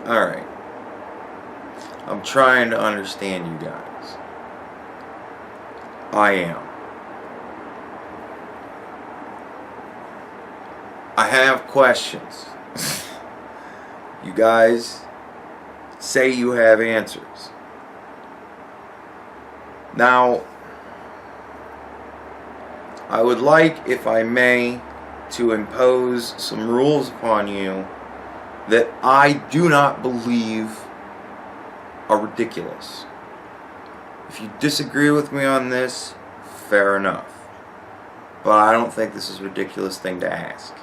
Alright. I'm trying to understand you guys. I am. I have questions. You guys say you have answers. Now, I would like, if I may, to impose some rules upon you that I do not believe are ridiculous. If you disagree with me on this, fair enough. But I don't think this is a ridiculous thing to ask.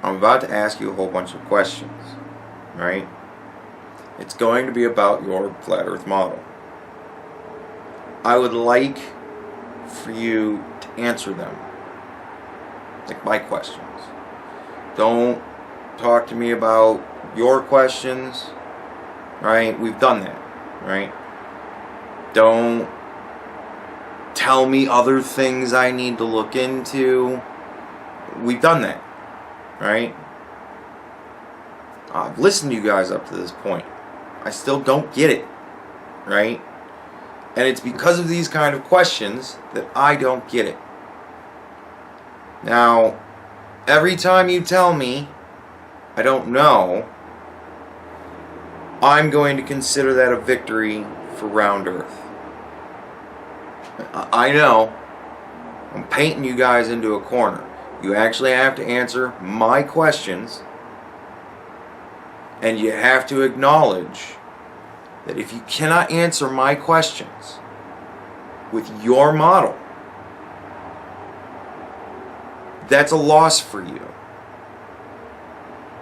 I'm about to ask you a whole bunch of questions, right? It's going to be about your flat earth model. I would like for you to answer them. Like my questions. Don't talk to me about your questions, right? We've done that, right? Don't tell me other things I need to look into. We've done that, right? I've listened to you guys up to this point. I still don't get it, right? And it's because of these kind of questions that I don't get it. Now, every time you tell me I don't know, I'm going to consider that a victory for round earth. I know. I'm painting you guys into a corner. You actually have to answer my questions, and you have to acknowledge that if you cannot answer my questions with your model, that's a loss for you.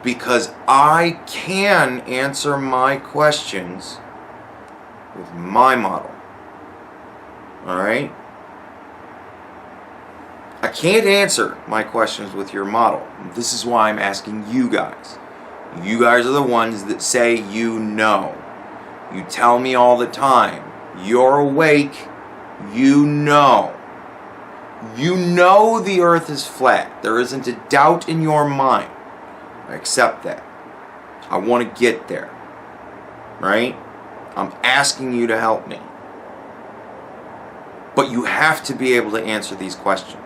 Because I can answer my questions with my model. Alright? I can't answer my questions with your model. This is why I'm asking you guys. You guys are the ones that say you know. You tell me all the time. You're awake. You know. You know the earth is flat. There isn't a doubt in your mind. I accept that. I want to get there. Right? I'm asking you to help me. But you have to be able to answer these questions.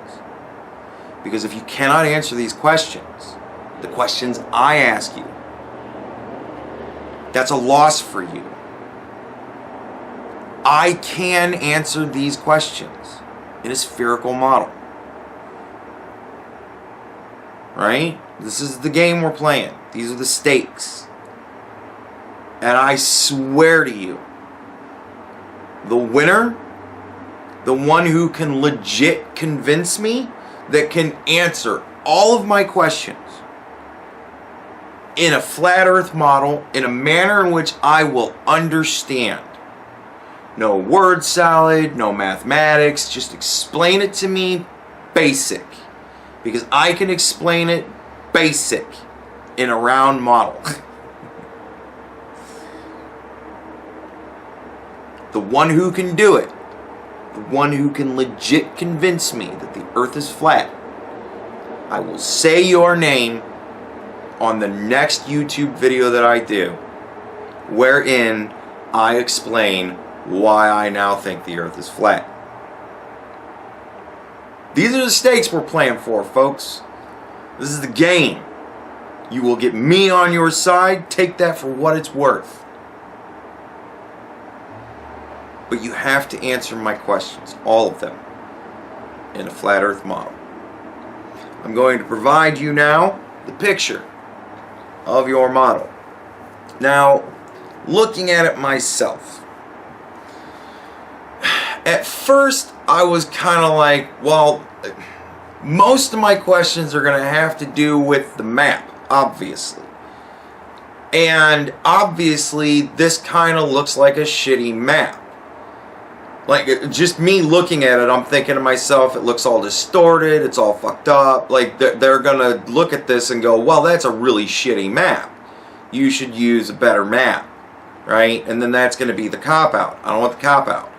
Because if you cannot answer these questions, the questions I ask you, that's a loss for you. I can answer these questions in a spherical model. Right? This is the game we're playing. These are the stakes. And I swear to you, the winner, the one who can legit convince me, that can answer all of my questions in a flat earth model in a manner in which I will understand. No word salad, no mathematics, just explain it to me basic. Because I can explain it basic in a round model. The one who can do it, the one who can legit convince me that the earth is flat, I will say your name on the next YouTube video that I do, wherein I explain why I now think the earth is flat. These are the stakes we're playing for, folks. This is the game. You will get me on your side. Take that for what it's worth. But you have to answer my questions, all of them, in a flat earth model. I'm going to provide you now the picture of your model. Now, looking at it myself, at first I was kind of like, well, most of my questions are going to have to do with the map, obviously. And obviously this kind of looks like a shitty map. Like, just me looking at it, I'm thinking to myself, it looks all distorted, it's all fucked up. Like, they're gonna look at this and go, well, that's a really shitty map. You should use a better map, right? And then that's gonna be the cop-out. I don't want the cop-out.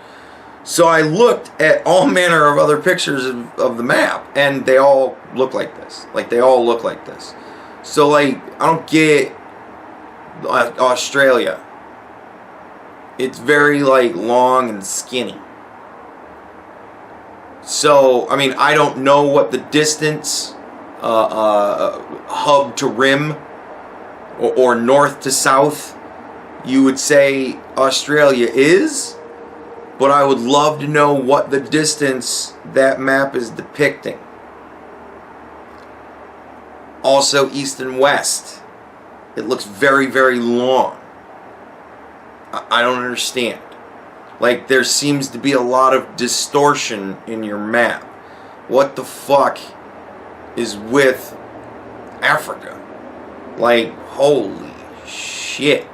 So I looked at all manner of other pictures of the map, and they all look like this. Like, they all look like this. So, like, I don't get Australia. It's very like long and skinny. So, I mean, I don't know what the distance hub to rim or north to south you would say Australia is, but I would love to know what the distance that map is depicting. Also, east and west. It looks very, very long. I don't understand. Like, there seems to be a lot of distortion in your map. What the fuck is with Africa? Like, holy shit.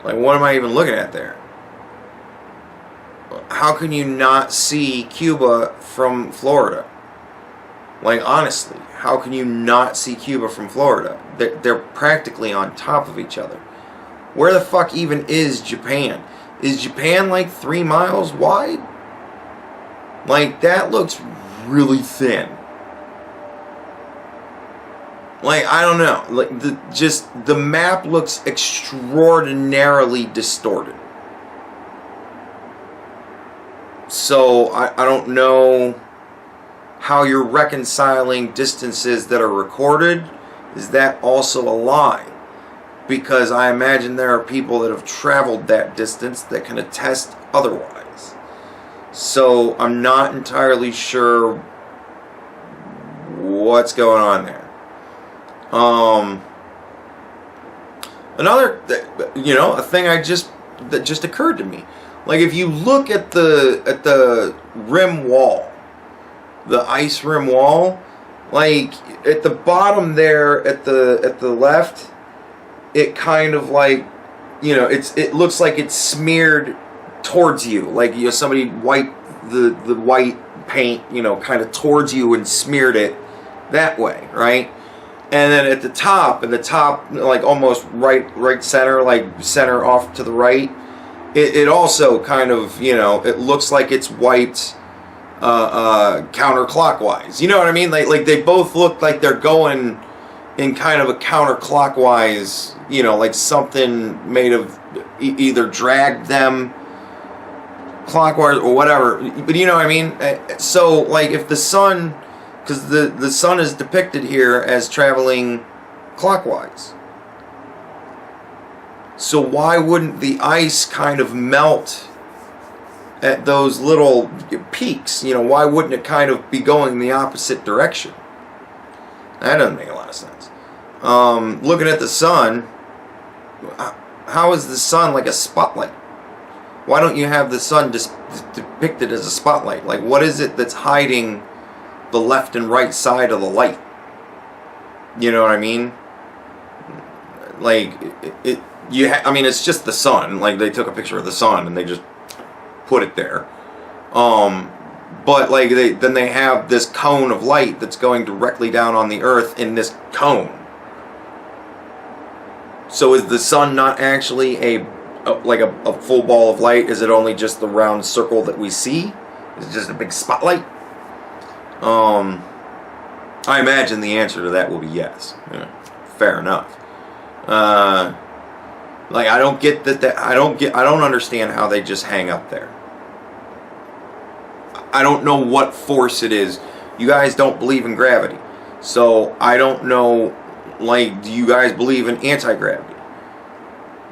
Like, what am I even looking at there? How can you not see Cuba from Florida? Like, honestly, how can you not see Cuba from Florida? They're practically on top of each other. Where the fuck even is Japan? Is Japan like 3 miles wide? Like, that looks really thin. Like, I don't know. Like, the map looks extraordinarily distorted. So, I don't know how you're reconciling distances that are recorded. Is that also a lie? Because I imagine there are people that have traveled that distance that can attest otherwise. So I'm not entirely sure what's going on there. Another, a thing that just occurred to me. Like, if you look at the rim wall, the ice rim wall, like at the bottom there, at the left, it kind of like, it looks like it's smeared towards you, like somebody wiped the white paint, kind of towards you and smeared it that way, right? And then at the top, like almost right center, like center off to the right, it also kind of, it looks like it's wiped counterclockwise. You know what I mean? Like they both look like they're going in kind of a counterclockwise, like something made of either dragged them clockwise or whatever. But you know what I mean? So, like, if the sun, because the sun is depicted here as traveling clockwise. So why wouldn't the ice kind of melt at those little peaks? Why wouldn't it kind of be going the opposite direction? That doesn't make a lot of sense. Looking at the sun, how is the sun like a spotlight? Why don't you have the sun depicted as a spotlight? Like, what is it that's hiding the left and right side of the light? You know what I mean? Like, it's just the sun. Like, they took a picture of the sun and they just put it there. But like then they have this cone of light that's going directly down on the earth in this cone. So is the sun not actually a full ball of light? Is it only just the round circle that we see? Is it just a big spotlight? I imagine the answer to that will be yes. Yeah, fair enough. Like, I don't get that. I don't understand how they just hang up there. I don't know what force it is. You guys don't believe in gravity, so I don't know. Like, do you guys believe in anti-gravity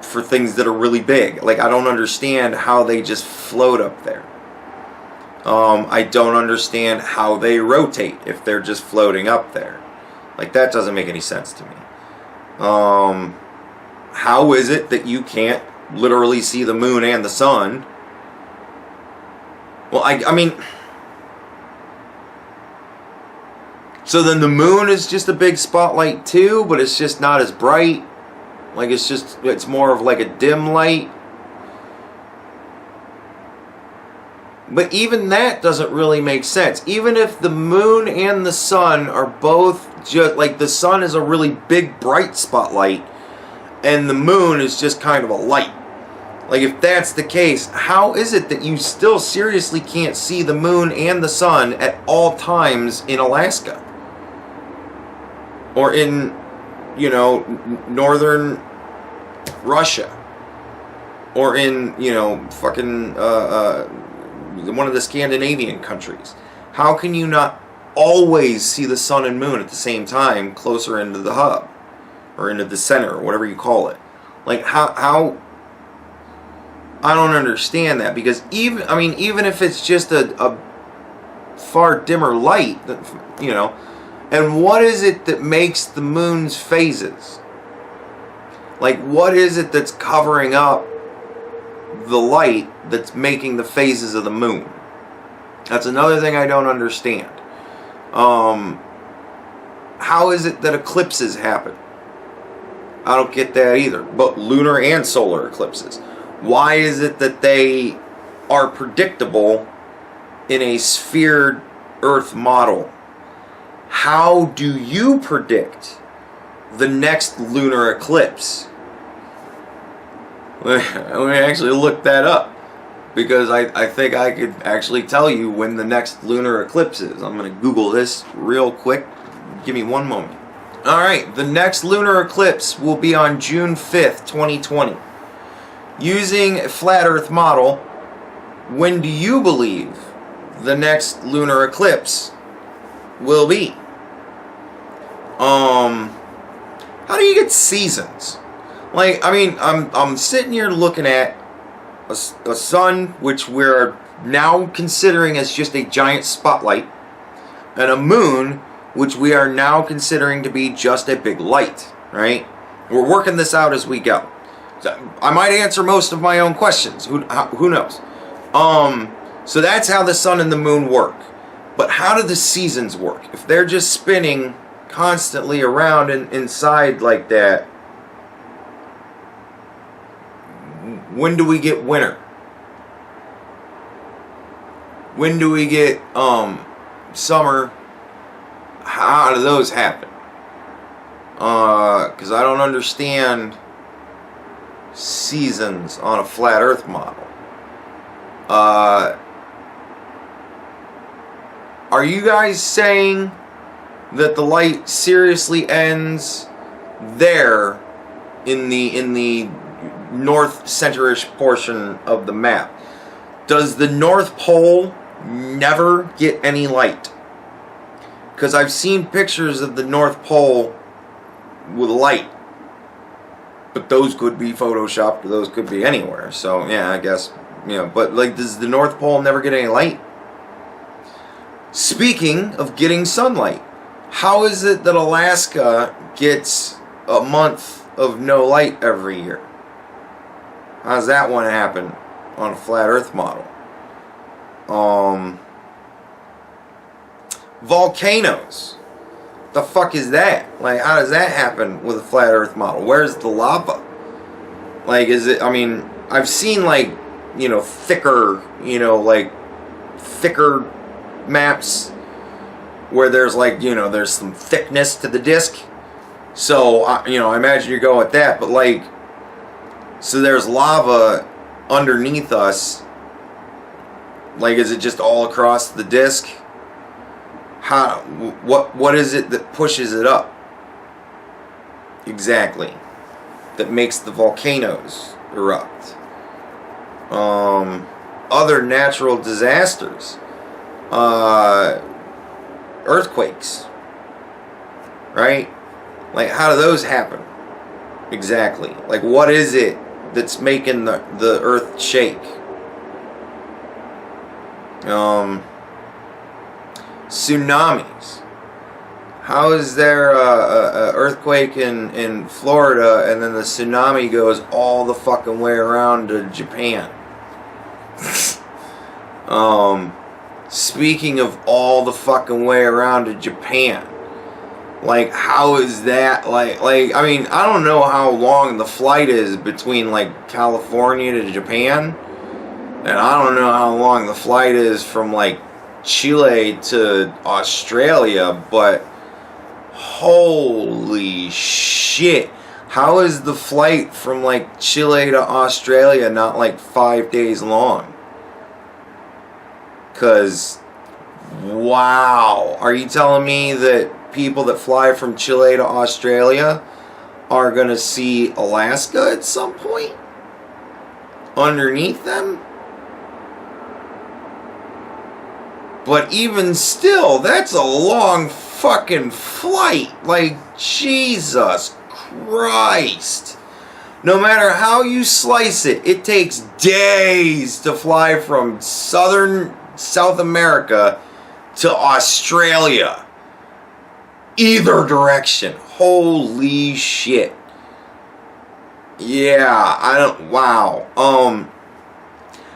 for things that are really big? Like, I don't understand how they just float up there. I don't understand how they rotate if they're just floating up there. Like, that doesn't make any sense to me. How is it that you can't literally see the moon and the sun? Well, I mean, so then the moon is just a big spotlight too, but it's just not as bright. Like, it's more of like a dim light. But even that doesn't really make sense. Even if the moon and the sun are both just, like, the sun is a really big bright spotlight and the moon is just kind of a light. Like, if that's the case, how is it that you still seriously can't see the moon and the sun at all times in Alaska? Or in, northern Russia, or in, you know, fucking one of the Scandinavian countries? How can you not always see the sun and moon at the same time closer into the hub, or into the center, or whatever you call it? Like, how I don't understand that, because even if it's just a far dimmer light, you know, and what is it that makes the moon's phases? Like, what is it that's covering up the light that's making the phases of the moon? That's another thing I don't understand. How is it that eclipses happen? I don't get that either. But lunar and solar eclipses. Why is it that they are predictable in a sphere Earth model? How do you predict the next lunar eclipse? Let me actually look that up, because I think I could actually tell you when the next lunar eclipse is. I'm going to Google this real quick. Give me one moment. Alright, the next lunar eclipse will be on June 5th, 2020. Using a flat Earth model, when do you believe the next lunar eclipse will be? How do you get seasons? Like, I mean, I'm sitting here looking at a sun, which we're now considering as just a giant spotlight, and a moon, which we are now considering to be just a big light, right? We're working this out as we go. So I might answer most of my own questions. Who knows? So that's how the sun and the moon work. But how do the seasons work? If they're just spinning constantly around inside like that, when do we get winter? When do we get summer? How do those happen? Because I don't understand seasons on a flat Earth model. Are you guys saying that the light seriously ends there in the north center-ish portion of the map? Does the North Pole never get any light? Because I've seen pictures of the North Pole with light, but those could be photoshopped, or those could be anywhere. So yeah, I guess, you know. But like, does the North Pole never get any light? Speaking of getting sunlight, how is it that Alaska gets a month of no light every year? How does that one happen on a flat Earth model? Volcanoes. The fuck is that? Like, how does that happen with a flat Earth model? Where's the lava? Like, is it, I mean, I've seen, like, you know, thicker maps where there's, like, you know, there's some thickness to the disk. So, you know, I imagine you're going with that, but, like, so there's lava underneath us. Like, is it just all across the disk? How? What is it that pushes it up? Exactly. That makes the volcanoes erupt. Other natural disasters. Earthquakes. Right? Like, how do those happen? Exactly. Like, what is it that's making the earth shake? Tsunamis. How is there a earthquake in Florida and then the tsunami goes all the fucking way around to Japan? Speaking of all the fucking way around to Japan, like, how is that, like, I mean, I don't know how long the flight is between, like, California to Japan, and I don't know how long the flight is from, like, Chile to Australia, but holy shit, how is the flight from, like, Chile to Australia not, like, 5 days long? Because, wow, are you telling me that people that fly from Chile to Australia are going to see Alaska at some point underneath them. But even still, that's a long fucking flight. Like, Jesus Christ. No matter how you slice it, it takes days to fly from southern South America to Australia. Either direction. Holy shit. Yeah, wow.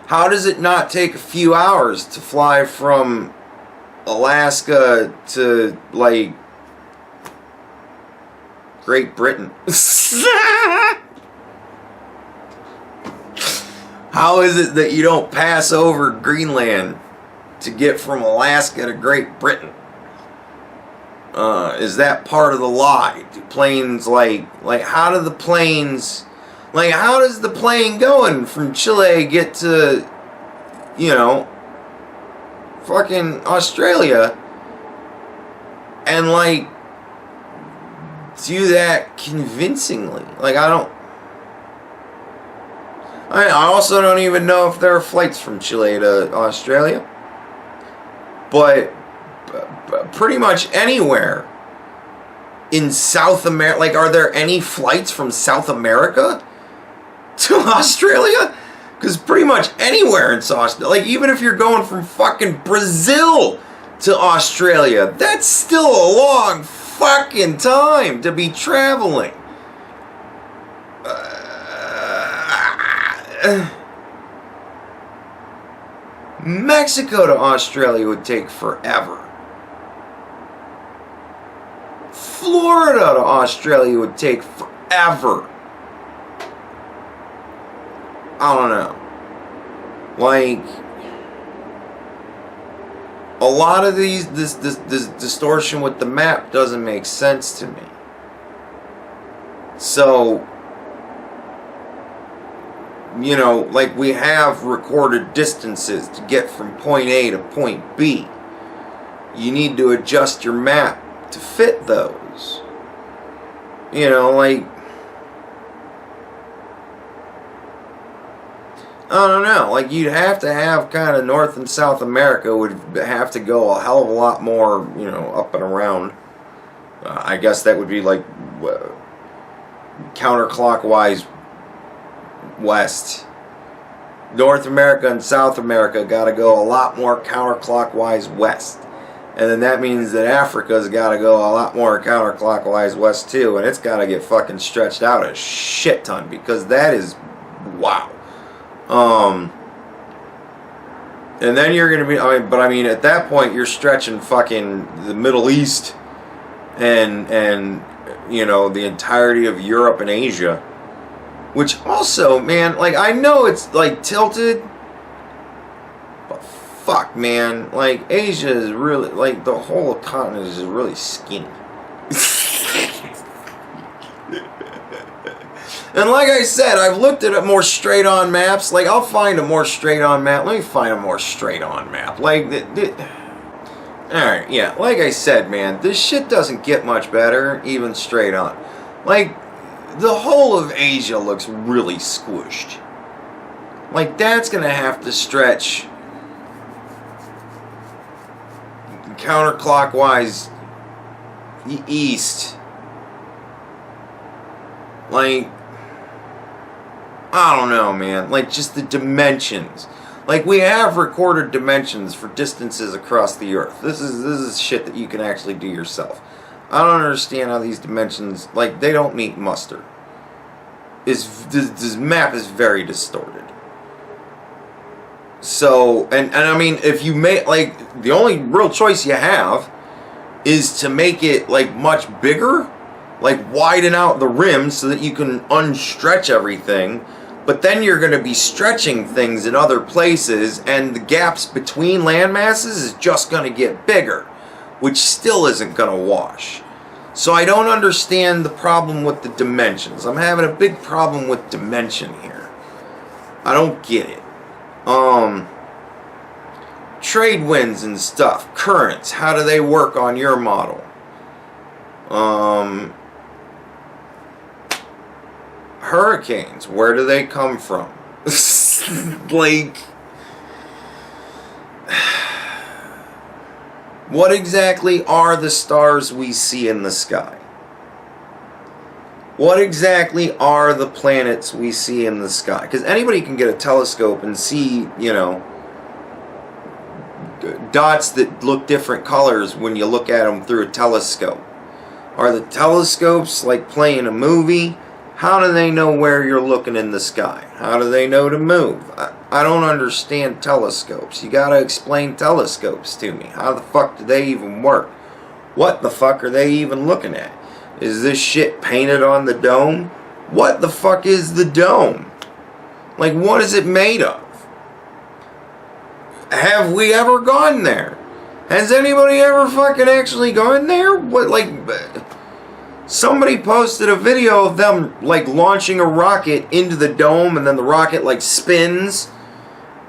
How does it not take a few hours to fly from Alaska to, like, Great Britain? How is it that you don't pass over Greenland to get from Alaska to Great Britain? Is that part of the lie? Do planes, like how do the planes, like, how does the plane going from Chile get to, you know, fucking Australia and, like, do that convincingly? Like, I also don't even know if there are flights from Chile to Australia. But pretty much anywhere in South America, like, are there any flights from South America to Australia? Because pretty much anywhere in South, like, even if you're going from fucking Brazil to Australia, that's still a long fucking time to be traveling. Mexico to Australia would take forever. Florida to Australia would take forever. I don't know. Like, a lot of this distortion with the map doesn't make sense to me. So, you know, like, we have recorded distances to get from point A to point B. You need to adjust your map to fit those. You know, like, I don't know, like, you'd have to have kind of North and South America would have to go a hell of a lot more, you know, up and around. I guess that would be like counterclockwise west. North America and South America got to go a lot more counterclockwise west. And then that means that Africa's got to go a lot more counterclockwise west too. And it's got to get fucking stretched out a shit ton, because that is, wow. And then you're going to be, I mean, at that point, you're stretching fucking the Middle East and, you know, the entirety of Europe and Asia. Which also, man, like, I know it's, like, tilted, but fuck, man, like, Asia is really, like, the whole continent is really skinny. And like I said, I've looked at more straight-on maps. Like, I'll find a more straight-on map. Let me find a more straight-on map. Like, alright, yeah, like I said, man, this shit doesn't get much better, even straight-on. Like, the whole of Asia looks really squished. Like, that's gonna have to stretch counterclockwise east. Like, I don't know, man. Like, just the dimensions. Like, we have recorded dimensions for distances across the Earth. This is shit that you can actually do yourself. I don't understand how these dimensions, like, they don't meet muster. This map is very distorted. So, and I mean, if you make, like, the only real choice you have is to make it, like, much bigger, like, widen out the rim so that you can unstretch everything. But then you're going to be stretching things in other places, and the gaps between land masses is just going to get bigger, which still isn't going to wash. So I don't understand the problem with the dimensions. I'm having a big problem with dimension here. I don't get it. Trade winds and stuff, currents, how do they work on your model? hurricanes, where do they come from? Like, what exactly are the stars we see in the sky? What exactly are the planets we see in the sky? Because anybody can get a telescope and see, you know, dots that look different colors when you look at them through a telescope. Are the telescopes like playing a movie? How do they know where you're looking in the sky? How do they know to move? I don't understand telescopes. You gotta explain telescopes to me. How the fuck do they even work? What the fuck are they even looking at? Is this shit painted on the dome? What the fuck is the dome? Like, what is it made of? Have we ever gone there? Has anybody ever fucking actually gone there? What, like, somebody posted a video of them, like, launching a rocket into the dome, and then the rocket, like, spins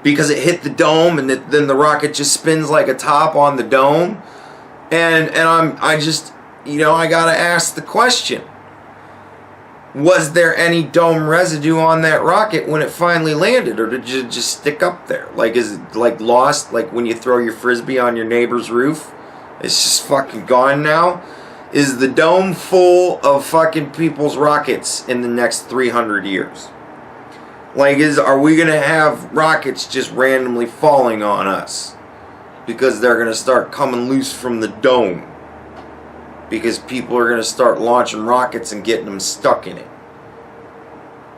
because it hit the dome, and then the rocket just spins like a top on the dome. And I just, you know, I gotta ask the question. Was there any dome residue on that rocket when it finally landed, or did it just stick up there? Like, is it like lost, like when you throw your frisbee on your neighbor's roof? It's just fucking gone now? Is the dome full of fucking people's rockets in the next 300 years? Like, are we gonna have rockets just randomly falling on us because they're gonna start coming loose from the dome? Because people are going to start launching rockets and getting them stuck in it.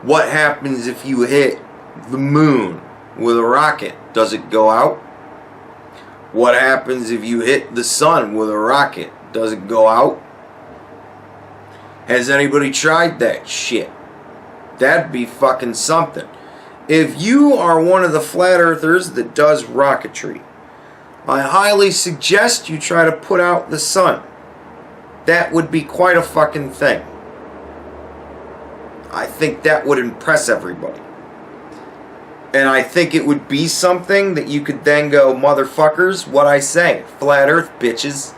What happens if you hit the moon with a rocket? Does it go out? What happens if you hit the sun with a rocket? Does it go out? Has anybody tried that shit? That'd be fucking something. If you are one of the flat earthers that does rocketry, I highly suggest you try to put out the sun. That would be quite a fucking thing. I think that would impress everybody. And I think it would be something that you could then go, motherfuckers, what I say, flat earth bitches.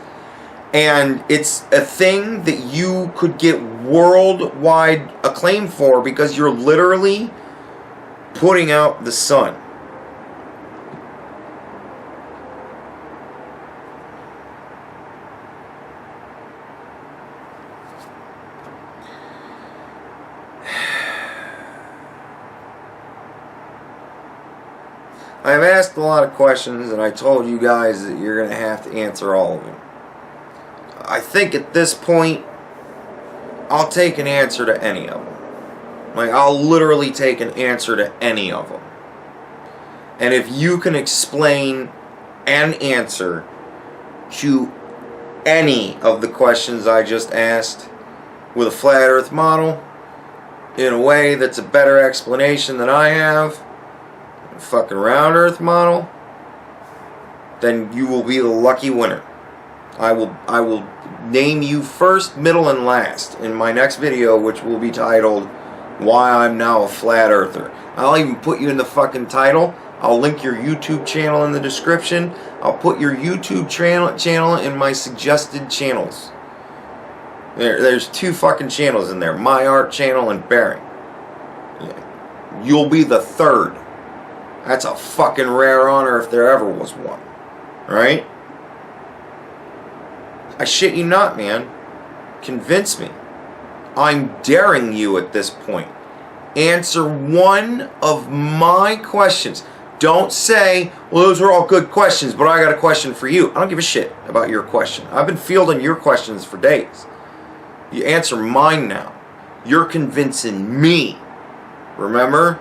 And it's a thing that you could get worldwide acclaim for because you're literally putting out the sun. I've asked a lot of questions, and I told you guys that you're going to have to answer all of them. I think at this point, I'll take an answer to any of them. Like, I'll literally take an answer to any of them. And if you can explain an answer to any of the questions I just asked with a flat earth model in a way that's a better explanation than I have, fucking round earth model, then you will be the lucky winner. I will name you first, middle, and last in my next video, which will be titled Why I'm Now a Flat Earther. I'll even put you in the fucking title. I'll link your YouTube channel in the description. I'll put your YouTube channel in my suggested channels. There's 2 fucking channels in there, my art channel and Bearing. Yeah. You'll be the 3rd. That's a fucking rare honor if there ever was one. Right? I shit you not, man. Convince me. I'm daring you at this point. Answer one of my questions. Don't say, well, those are all good questions, but I got a question for you. I don't give a shit about your question. I've been fielding your questions for days. You answer mine now. You're convincing me. Remember?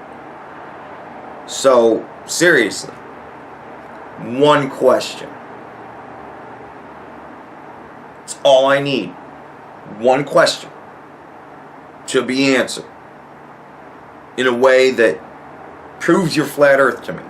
So, seriously, one question. It's all I need. One question to be answered in a way that proves you're flat earth to me.